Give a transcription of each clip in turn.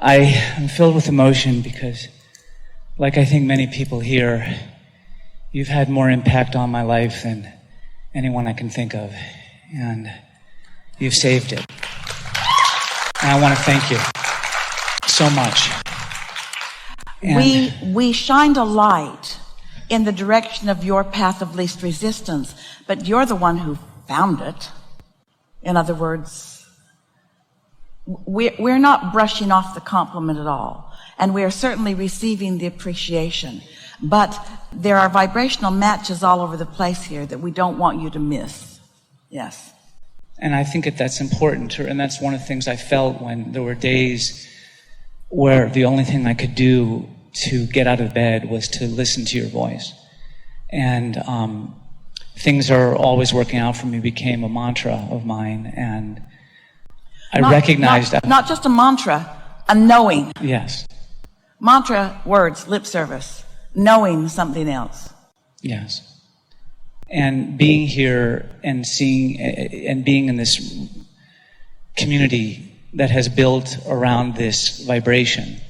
I am filled with emotion because, like I think many people here, you've had more impact on my life than anyone I can think of, and you've saved it. And I want to thank you so much. And we shined a light in the direction of your path of least resistance, but you're the one who found it. In other words, we're not brushing off the compliment at all, and we are certainly receiving the appreciation, but there are vibrational matches all over the place here that we don't want you to miss. Yes. And I think that that's important, and that's one of the things I felt when there were days where the only thing I could do to get out of bed was to listen to your voice. And things are always working out for me became a mantra of mine, and I recognized that. Not just a mantra, a knowing. Yes. Mantra, words, lip service. Knowing something else. Yes. And being here and seeing and being in this community that has built around this vibration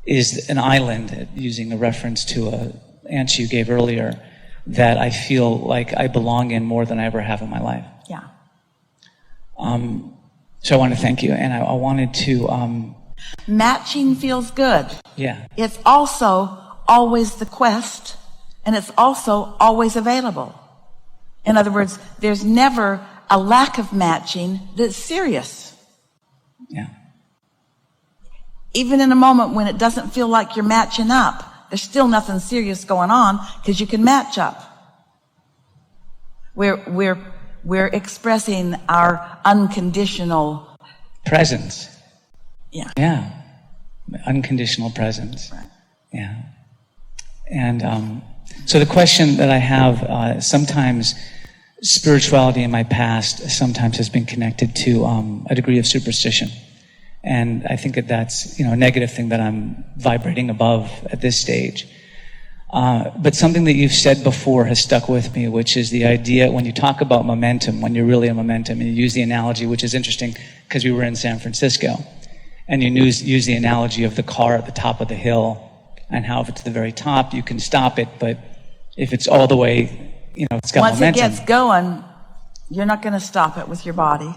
is an island, using a reference to an answer you gave earlier, that I feel like I belong in more than I ever have in my life. Yeah. So I want to thank you, and I wanted to... Matching feels good. Yeah. It's also always the quest, and it's also always available. In other words, there's never a lack of matching that's serious. Yeah. Even in a moment when it doesn't feel like you're matching up, there's still nothing serious going on because you can match up. We're expressing our unconditional presence. Yeah. Yeah. Unconditional presence. Right. Yeah. And so the question that I have, sometimes spirituality in my past sometimes has been connected to a degree of superstition. And I think that that's, a negative thing that I'm vibrating above at this stage. But something that you've said before has stuck with me, which is the idea when you talk about momentum, when you're really in momentum, and you use the analogy, which is interesting because we were in San Francisco, and you use the analogy of the car at the top of the hill, and how if it's at the very top, you can stop it, but if it's all the way, it's got Once momentum. Once it gets going, you're not going to stop it with your body.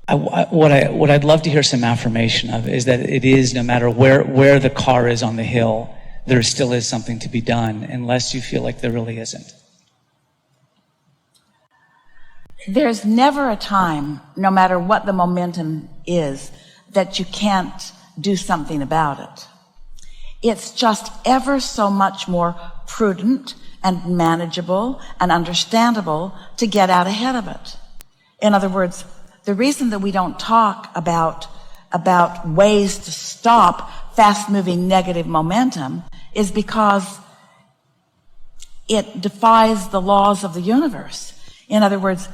What I'd love to hear some affirmation of is that it is, no matter where the car is on the hill, there still is something to be done, unless you feel like there really isn't. There's never a time, no matter what the momentum is, that you can't do something about it. It's just ever so much more prudent and manageable and understandable to get out ahead of it. In other words, the reason that we don't talk about ways to stop fast-moving negative momentum is because it defies the laws of the universe. In other words,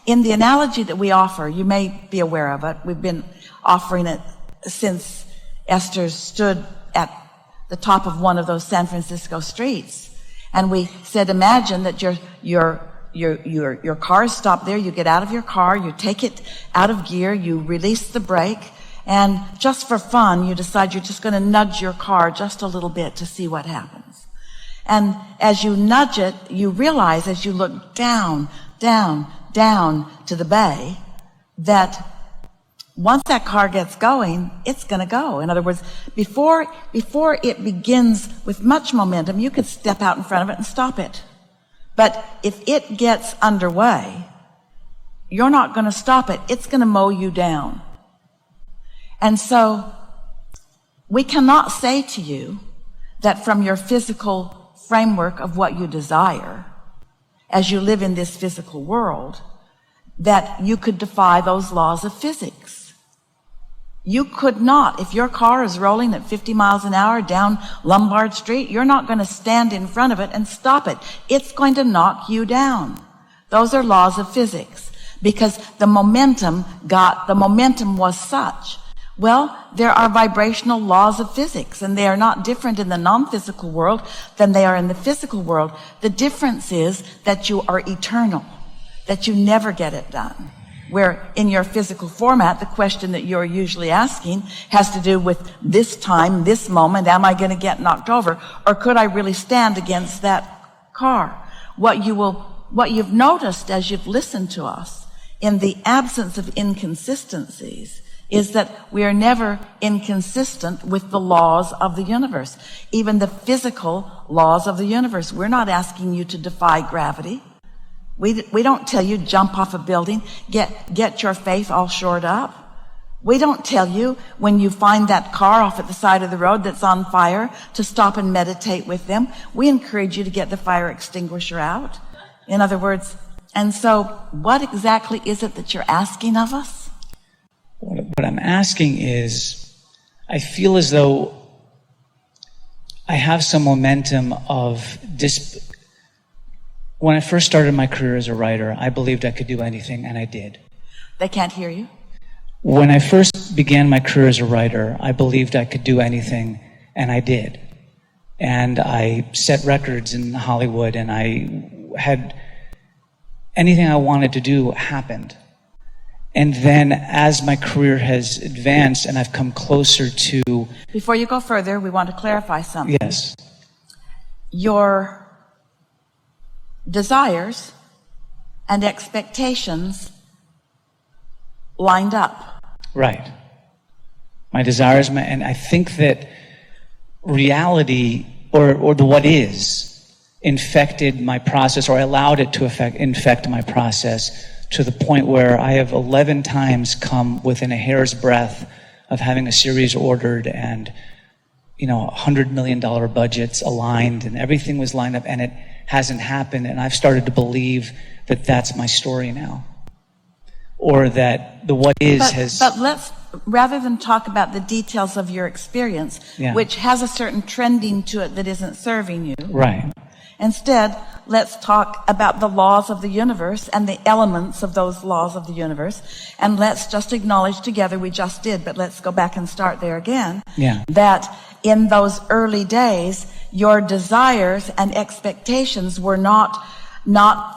in the analogy that we offer, you may be aware of it, we've been offering it since Esther stood at the top of one of those San Francisco streets. And we said, imagine that your car is stopped there, you get out of your car, you take it out of gear, you release the brake, and just for fun, you decide you're just going to nudge your car just a little bit to see what happens. And as you nudge it, you realize as you look down, down, down to the bay, that once that car gets going, it's going to go. In other words, before it begins with much momentum, you could step out in front of it and stop it. But if it gets underway, you're not going to stop it. It's going to mow you down. And so we cannot say to you that from your physical framework of what you desire, as you live in this physical world, that you could defy those laws of physics. You could not. If your car is rolling at 50 miles an hour down Lombard Street, you're not going to stand in front of it and stop it. It's going to knock you down. Those are laws of physics, because the momentum was such. Well, there are vibrational laws of physics, and they are not different in the non-physical world than they are in the physical world. The difference is that you are eternal, that you never get it done. where in your physical format, the question that you're usually asking has to do with this time, this moment, am I going to get knocked over? Or could I really stand against that car? What you've noticed as you've listened to us in the absence of inconsistencies is that we are never inconsistent with the laws of the universe, even the physical laws of the universe. We're not asking you to defy gravity. We don't tell you jump off a building, get your faith all shored up. We don't tell you when you find that car off at the side of the road that's on fire to stop and meditate with them. We encourage you to get the fire extinguisher out. In other words, and so what exactly is it that you're asking of us? What I'm asking is, I feel as though I have some momentum of when I first started my career as a writer, I believed I could do anything, and I did. They can't hear you. When I first began my career as a writer, I believed I could do anything, and I did. And I set records in Hollywood, and I had anything I wanted to do happened. And then as my career has advanced and I've come closer to... Before you go further, we want to clarify something. Yes. Your desires and expectations lined up. Right. My desires, and I think that reality, or the what is, infected my process, or I allowed it to infect my process, to the point where I have 11 times come within a hair's breadth of having a series ordered and, $100 million budgets aligned, and everything was lined up, and it hasn't happened. And I've started to believe that that's my story now. Or that the what is has... But let's, rather than talk about the details of your experience, which has a certain trending to it that isn't serving you. Right. Instead, let's talk about the laws of the universe and the elements of those laws of the universe. And let's just acknowledge together, we just did, but let's go back and start there again, that in those early days, your desires and expectations were not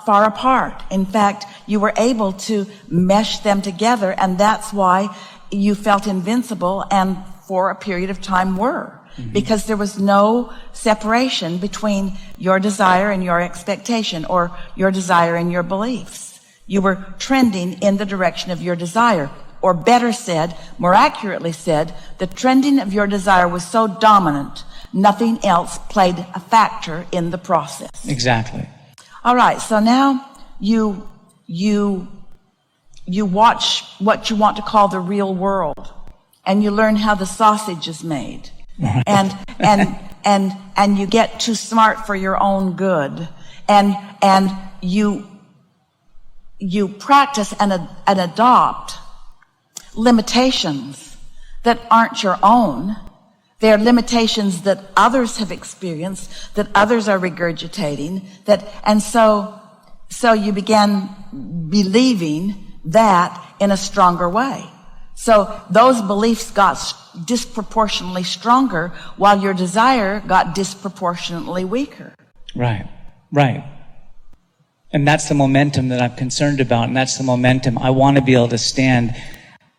far apart. In fact, you were able to mesh them together, and that's why you felt invincible and for a period of time were. Because there was no separation between your desire and your expectation, or your desire and your beliefs. You were trending in the direction of your desire. Or better said, more accurately said, the trending of your desire was so dominant, nothing else played a factor in the process. Exactly. All right, so now you watch what you want to call the real world, and you learn how the sausage is made. And you get too smart for your own good, and you practice and adopt limitations that aren't your own. They're limitations that others have experienced, that others are regurgitating, and so you began believing that in a stronger way. So those beliefs got disproportionately stronger, while your desire got disproportionately weaker. Right. And that's the momentum that I'm concerned about, and that's the momentum I want to be able to stand.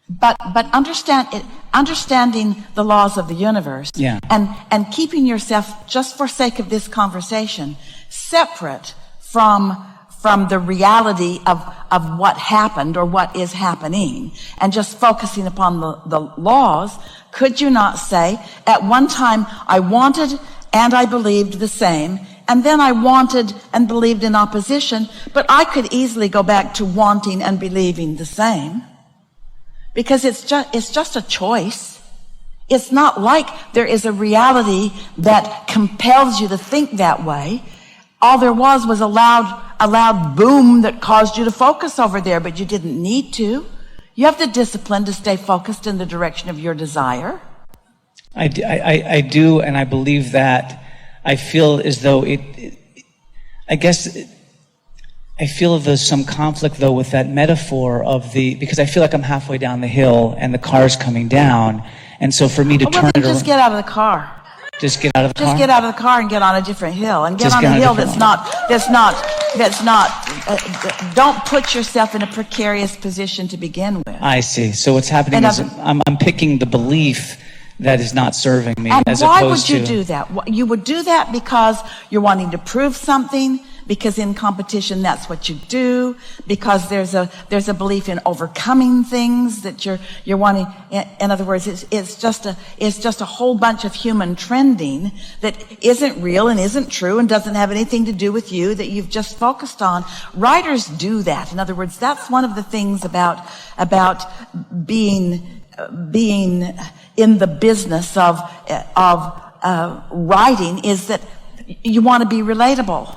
But understanding the laws of the universe, and keeping yourself, just for sake of this conversation, separate from the reality of what happened or what is happening, and just focusing upon the laws, could you not say, at one time I wanted and I believed the same, and then I wanted and believed in opposition, but I could easily go back to wanting and believing the same? Because it's just a choice. It's not like there is a reality that compels you to think that way. All there was a loud boom that caused you to focus over there, but you didn't need to. You have the discipline to stay focused in the direction of your desire. I do, and I believe that. I feel as though I feel there's some conflict, though, with that metaphor of because I feel like I'm halfway down the hill and the car's coming down, and so for me to turn it around... Just get out of the car. Just get out of the car? Just get out of the car and get on a different hill. And get on a hill that's not that's not, don't put yourself in a precarious position to begin with. I see. So what's happening is I'm picking the belief that is not serving me, and as why opposed would you to... do that? You would do that because you're wanting to prove something, because in competition that's what you do, because there's a belief in overcoming things that you're wanting. In other words, it's just a whole bunch of human trending that isn't real and isn't true and doesn't have anything to do with you, that you've just focused on. Writers do that. In other words, that's one of the things about being in the business of writing, is that you want to be relatable.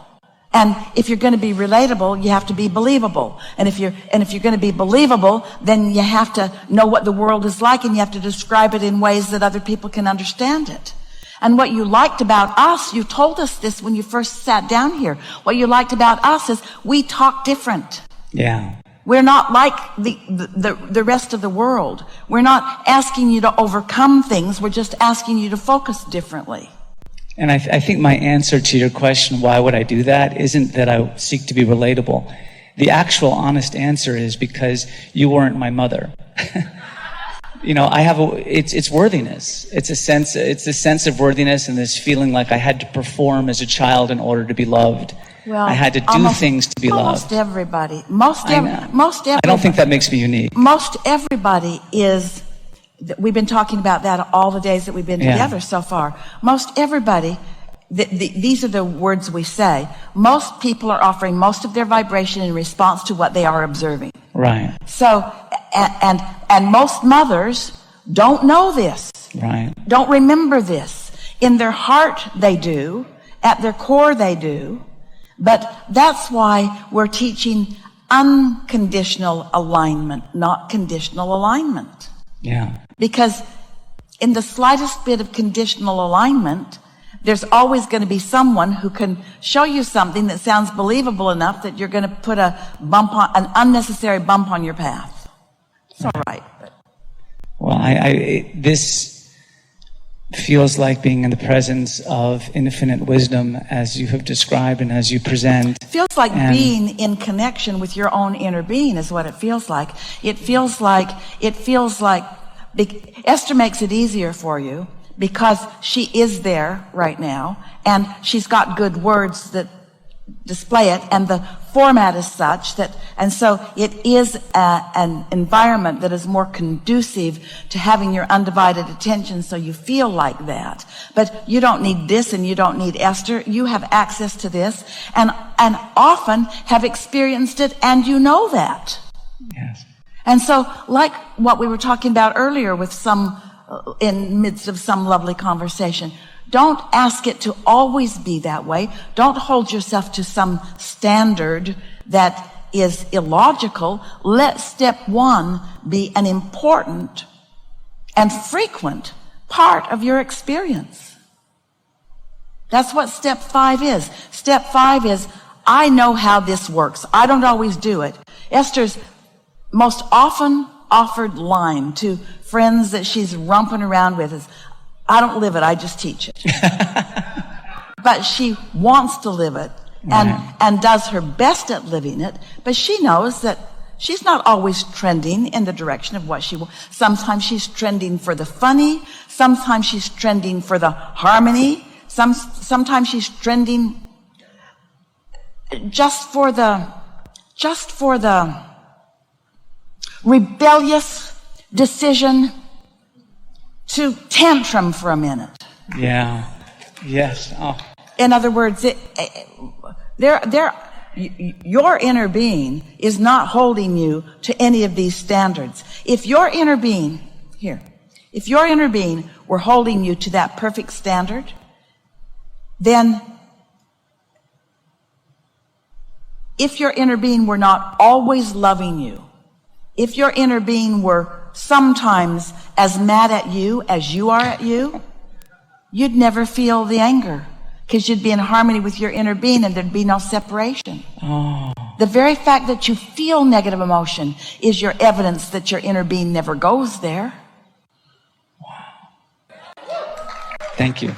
And if you're going to be relatable, you have to be believable. And if you're going to be believable, then you have to know what the world is like, and you have to describe it in ways that other people can understand it. And what you liked about us, you told us this when you first sat down here. What you liked about us is we talk different. Yeah. We're not like the rest of the world. We're not asking you to overcome things. We're just asking you to focus differently. And I think my answer to your question, why would I do that, isn't that I seek to be relatable. The actual honest answer is because you weren't my mother. You know, it's worthiness. It's a sense of worthiness, and this feeling like I had to perform as a child in order to be loved. Well, I had to do things to be loved. Most everybody. I don't think that makes me unique. Most everybody is. We've been talking about that all the days that we've been together so far. Most everybody, these are the words we say. Most people are offering most of their vibration in response to what they are observing. Right. So, and most mothers don't know this. Right. Don't remember this. In their heart they do. At their core they do. But that's why we're teaching unconditional alignment, not conditional alignment. Yeah. Because in the slightest bit of conditional alignment, there's always going to be someone who can show you something that sounds believable enough that you're going to put an unnecessary bump on your path. It's all right. Well, this feels like being in the presence of infinite wisdom, as you have described and as you present. It feels like being in connection with your own inner being is what it feels like. It feels like Esther makes it easier for you because she is there right now, and she's got good words that display it, and the format is such that, and so it is an environment that is more conducive to having your undivided attention, so you feel like that. But you don't need this, and you don't need Esther. You have access to this, and often have experienced it, and you know that. Yes. And so, like what we were talking about earlier with in midst of some lovely conversation, don't ask it to always be that way. Don't hold yourself to some standard that is illogical. Let step one be an important and frequent part of your experience. That's what step 5 is. Step 5 is, I know how this works. I don't always do it. Esther's most often offered line to friends that she's romping around with is, I don't live it, I just teach it. But she wants to live it and does her best at living it, but she knows that she's not always trending in the direction of what she wants. Sometimes she's trending for the funny, sometimes she's trending for the harmony, sometimes she's trending just for the rebellious decision to tantrum for a minute. Yeah. Yes. Oh. In other words, your inner being is not holding you to any of these standards. If your inner being were holding you to that perfect standard, then if your inner being were not always loving you, if your inner being were sometimes as mad at you as you are at you, you'd never feel the anger because you'd be in harmony with your inner being and there'd be no separation. Oh. The very fact that you feel negative emotion is your evidence that your inner being never goes there. Wow. Thank you.